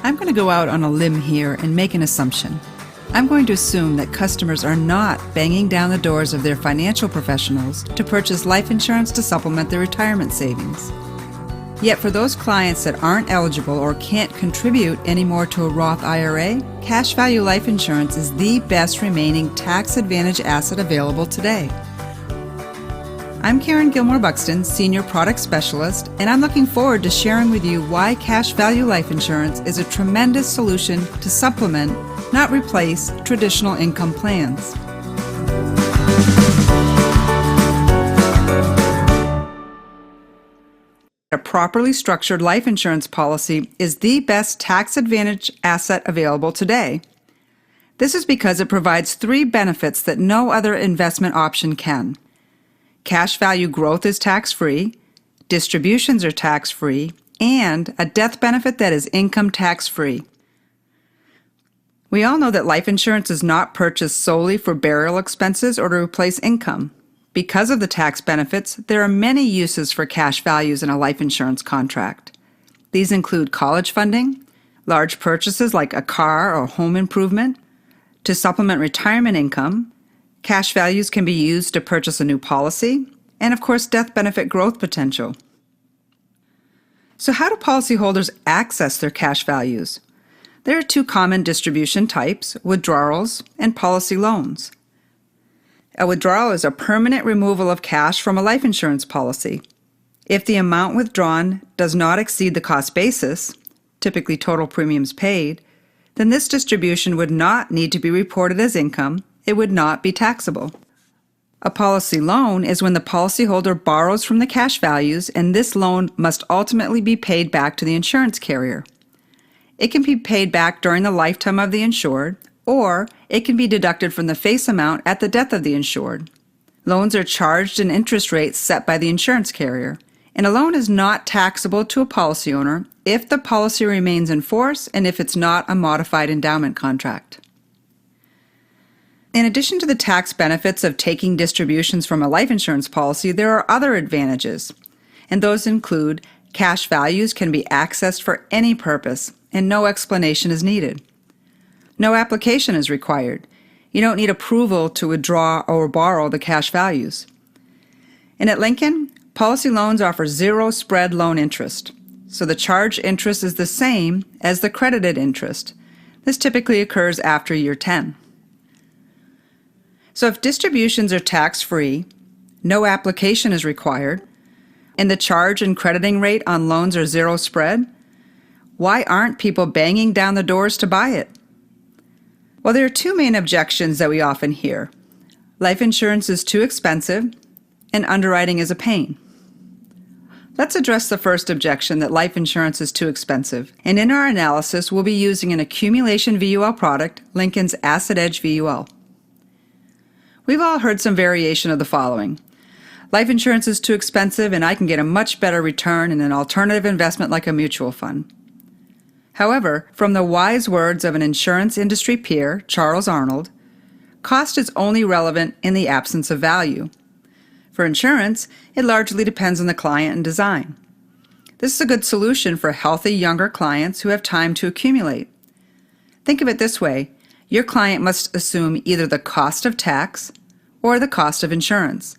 I'm going to go out on a limb here and make an assumption. I'm going to assume that customers are not banging down the doors of their financial professionals to purchase life insurance to supplement their retirement savings. Yet for those clients that aren't eligible or can't contribute anymore to a Roth IRA, cash value life insurance is the best remaining tax advantage asset available today. I'm Karen Gilmore Buxton, Senior Product Specialist, and I'm looking forward to sharing with you why cash value life insurance is a tremendous solution to supplement, not replace, traditional income plans. A properly structured life insurance policy is the best tax advantage asset available today. This is because it provides three benefits that no other investment option can. Cash value growth is tax-free, distributions are tax-free, and a death benefit that is income tax-free. We all know that life insurance is not purchased solely for burial expenses or to replace income. Because of the tax benefits, there are many uses for cash values in a life insurance contract. These include college funding, large purchases like a car or home improvement. To supplement retirement income, cash values can be used to purchase a new policy, and of course, death benefit growth potential. So how do policyholders access their cash values? There are two common distribution types, withdrawals and policy loans. A withdrawal is a permanent removal of cash from a life insurance policy. If the amount withdrawn does not exceed the cost basis, typically total premiums paid, then this distribution would not need to be reported as income. It would not be taxable. A policy loan is when the policyholder borrows from the cash values, and this loan must ultimately be paid back to the insurance carrier. It can be paid back during the lifetime of the insured, or it can be deducted from the face amount at the death of the insured. Loans are charged an interest rate set by the insurance carrier, and a loan is not taxable to a policy owner if the policy remains in force and if it's not a modified endowment contract. In addition to the tax benefits of taking distributions from a life insurance policy, there are other advantages, and those include cash values can be accessed for any purpose, and no explanation is needed. No application is required. You don't need approval to withdraw or borrow the cash values. And at Lincoln, policy loans offer zero spread loan interest, so the charged interest is the same as the credited interest. This typically occurs after year 10. So if distributions are tax-free, no application is required, and the charge and crediting rate on loans are zero spread, why aren't people banging down the doors to buy it? Well, there are two main objections that we often hear. Life insurance is too expensive, and underwriting is a pain. Let's address the first objection, that life insurance is too expensive. And in our analysis, we'll be using an accumulation VUL product, Lincoln's Asset Edge VUL. We've all heard some variation of the following. Life insurance is too expensive, and I can get a much better return in an alternative investment like a mutual fund. However, from the wise words of an insurance industry peer, Charles Arnold, cost is only relevant in the absence of value. For insurance, it largely depends on the client and design. This is a good solution for healthy younger clients who have time to accumulate. Think of it this way. Your client must assume either the cost of tax or the cost of insurance.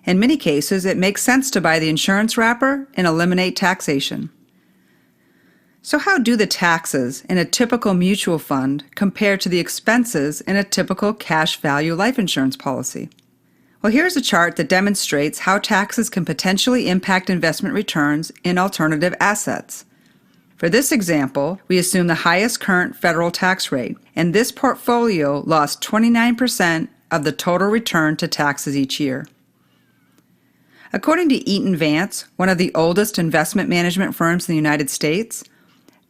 In many cases, it makes sense to buy the insurance wrapper and eliminate taxation. So how do the taxes in a typical mutual fund compare to the expenses in a typical cash value life insurance policy? Well, here's a chart that demonstrates how taxes can potentially impact investment returns in alternative assets. For this example, we assume the highest current federal tax rate, and this portfolio lost 29% of the total return to taxes each year. According to Eaton Vance, one of the oldest investment management firms in the United States,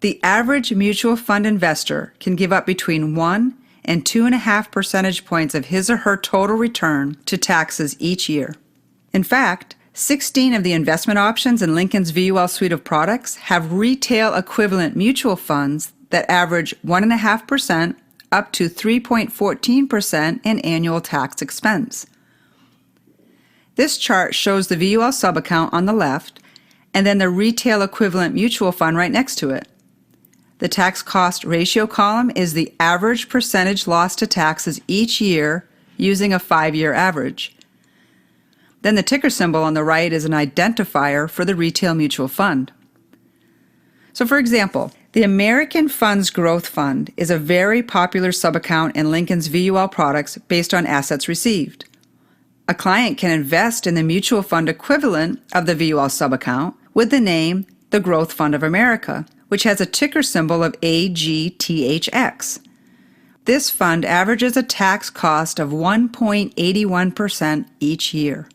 the average mutual fund investor can give up between 1 and 2.5 percentage points of his or her total return to taxes each year. In fact, 16 of the investment options in Lincoln's VUL suite of products have retail equivalent mutual funds that average 1.5% up to 3.14% in annual tax expense. This chart shows the VUL subaccount on the left and then the retail equivalent mutual fund right next to it. The tax cost ratio column is the average percentage loss to taxes each year using a 5-year average. Then the ticker symbol on the right is an identifier for the retail mutual fund. So for example, the American Funds Growth Fund is a very popular subaccount in Lincoln's VUL products based on assets received. A client can invest in the mutual fund equivalent of the VUL subaccount with the name the Growth Fund of America, which has a ticker symbol of AGTHX. This fund averages a tax cost of 1.81% each year.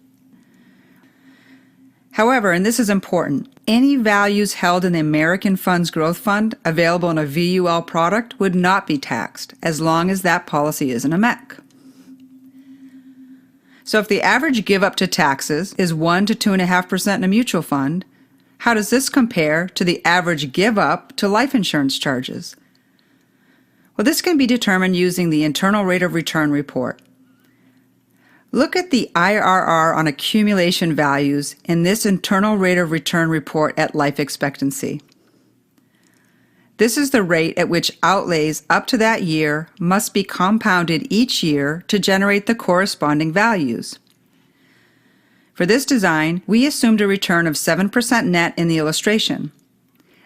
However, and this is important, any values held in the American Funds Growth Fund available in a VUL product would not be taxed as long as that policy is in a MEC. So if the average give up to taxes is 1 to 2.5% in a mutual fund, how does this compare to the average give up to life insurance charges? Well, this can be determined using the Internal Rate of Return report. Look at the IRR on accumulation values in this Internal Rate of Return report at life expectancy. This is the rate at which outlays up to that year must be compounded each year to generate the corresponding values. For this design, we assumed a return of 7% net in the illustration.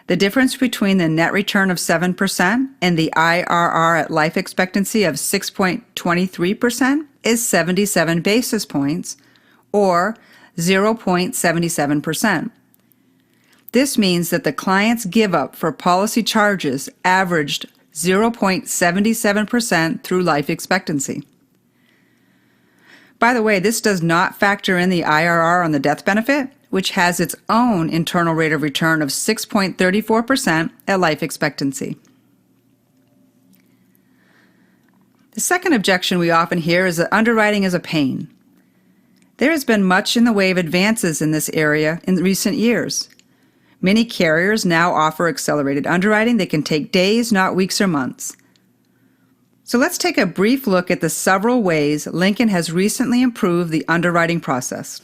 The difference between the net return of 7% and the IRR at life expectancy of 6.23% is 77 basis points, or 0.77%. This means that the client's give up for policy charges averaged 0.77% through life expectancy. By the way, this does not factor in the IRR on the death benefit, which has its own internal rate of return of 6.34% at life expectancy. The second objection we often hear is that underwriting is a pain. There has been much in the way of advances in this area in recent years. Many carriers now offer accelerated underwriting that can take days, not weeks or months. So let's take a brief look at the several ways Lincoln has recently improved the underwriting process.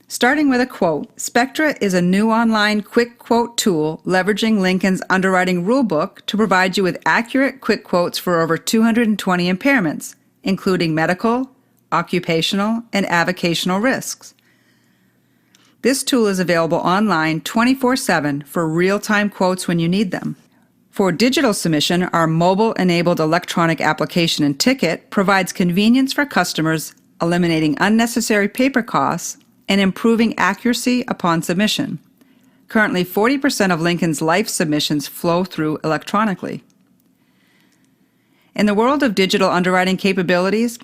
Starting with a quote, Spectra is a new online quick quote tool leveraging Lincoln's underwriting rulebook to provide you with accurate quick quotes for over 220 impairments, including medical, occupational, and avocational risks. This tool is available online 24/7 for real-time quotes when you need them. For digital submission, our mobile-enabled electronic application and ticket provides convenience for customers, eliminating unnecessary paper costs and improving accuracy upon submission. Currently, 40% of Lincoln's life submissions flow through electronically. In the world of digital underwriting capabilities,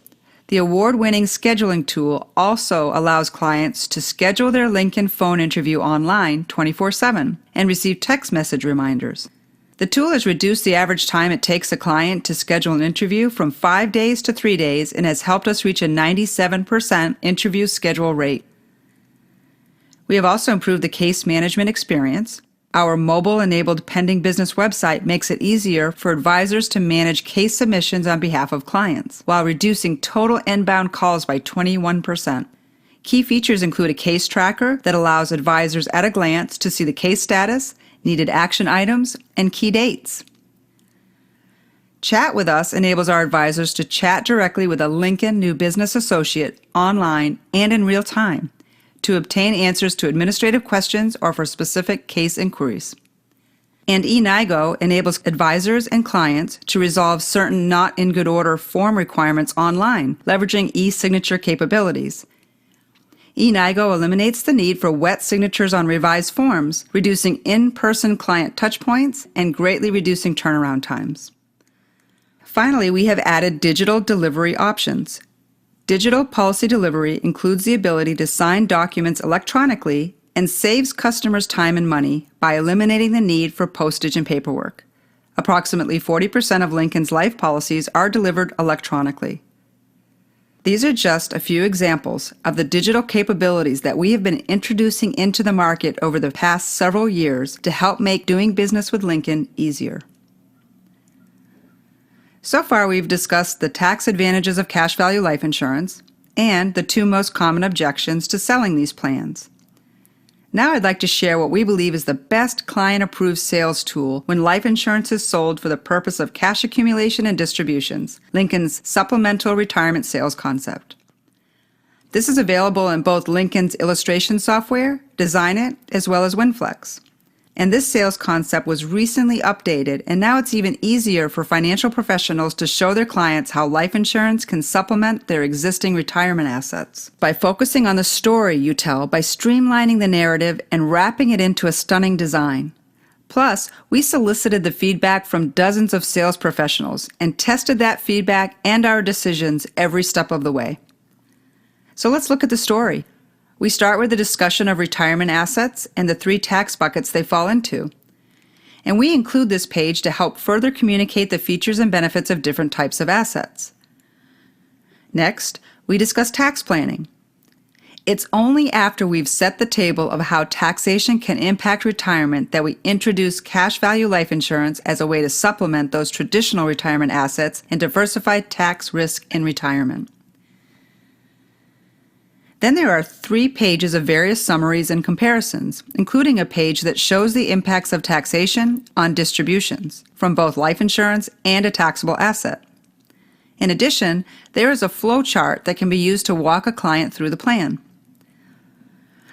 the award-winning scheduling tool also allows clients to schedule their Lincoln phone interview online 24/7 and receive text message reminders. The tool has reduced the average time it takes a client to schedule an interview from 5 days to 3 days and has helped us reach a 97% interview schedule rate. We have also improved the case management experience. Our mobile-enabled pending business website makes it easier for advisors to manage case submissions on behalf of clients, while reducing total inbound calls by 21%. Key features include a case tracker that allows advisors at a glance to see the case status, needed action items, and key dates. Chat with Us enables our advisors to chat directly with a Lincoln new business associate online and in real time to obtain answers to administrative questions or for specific case inquiries. And eNIGO enables advisors and clients to resolve certain not in good order form requirements online, leveraging e-signature capabilities. eNIGO eliminates the need for wet signatures on revised forms, reducing in-person client touchpoints and greatly reducing turnaround times. Finally, we have added digital delivery options. Digital policy delivery includes the ability to sign documents electronically and saves customers time and money by eliminating the need for postage and paperwork. Approximately 40% of Lincoln's life policies are delivered electronically. These are just a few examples of the digital capabilities that we have been introducing into the market over the past several years to help make doing business with Lincoln easier. So far, we've discussed the tax advantages of cash value life insurance and the two most common objections to selling these plans. Now I'd like to share what we believe is the best client-approved sales tool when life insurance is sold for the purpose of cash accumulation and distributions, Lincoln's supplemental retirement sales concept. This is available in both Lincoln's illustration software, Design It, as well as WinFlex. And this sales concept was recently updated, and now it's even easier for financial professionals to show their clients how life insurance can supplement their existing retirement assets. By focusing on the story you tell, by streamlining the narrative and wrapping it into a stunning design. Plus, we solicited the feedback from dozens of sales professionals and tested that feedback and our decisions every step of the way. So let's look at the story. We start with a discussion of retirement assets and the 3 tax buckets they fall into. And we include this page to help further communicate the features and benefits of different types of assets. Next, we discuss tax planning. It's only after we've set the table of how taxation can impact retirement that we introduce cash value life insurance as a way to supplement those traditional retirement assets and diversify tax risk in retirement. Then there are 3 pages of various summaries and comparisons, including a page that shows the impacts of taxation on distributions from both life insurance and a taxable asset. In addition, there is a flow chart that can be used to walk a client through the plan.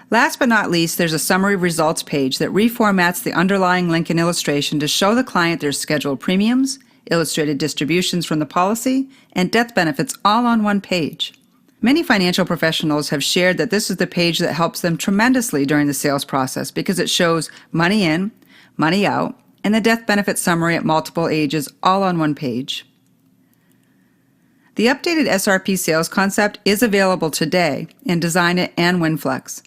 Last but not least, there's a summary results page that reformats the underlying Lincoln illustration to show the client their scheduled premiums, illustrated distributions from the policy, and death benefits all on one page. Many financial professionals have shared that this is the page that helps them tremendously during the sales process because it shows money in, money out, and the death benefit summary at multiple ages all on one page. The updated SRP sales concept is available today in Design It and WinFlex.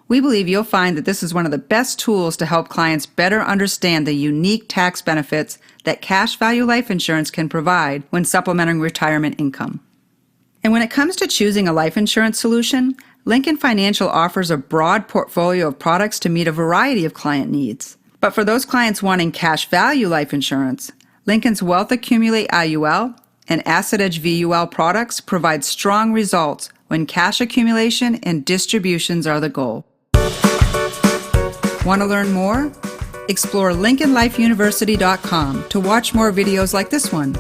We believe you'll find that this is one of the best tools to help clients better understand the unique tax benefits that cash value life insurance can provide when supplementing retirement income. And when it comes to choosing a life insurance solution, Lincoln Financial offers a broad portfolio of products to meet a variety of client needs. But for those clients wanting cash value life insurance, Lincoln's Wealth Accumulate IUL and Asset Edge VUL products provide strong results when cash accumulation and distributions are the goal. Want to learn more? Explore LincolnLifeUniversity.com to watch more videos like this one.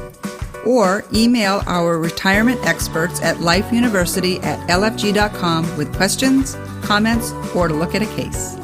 Or email our retirement experts at lifeuniversity@lfg.com with questions, comments, or to look at a case.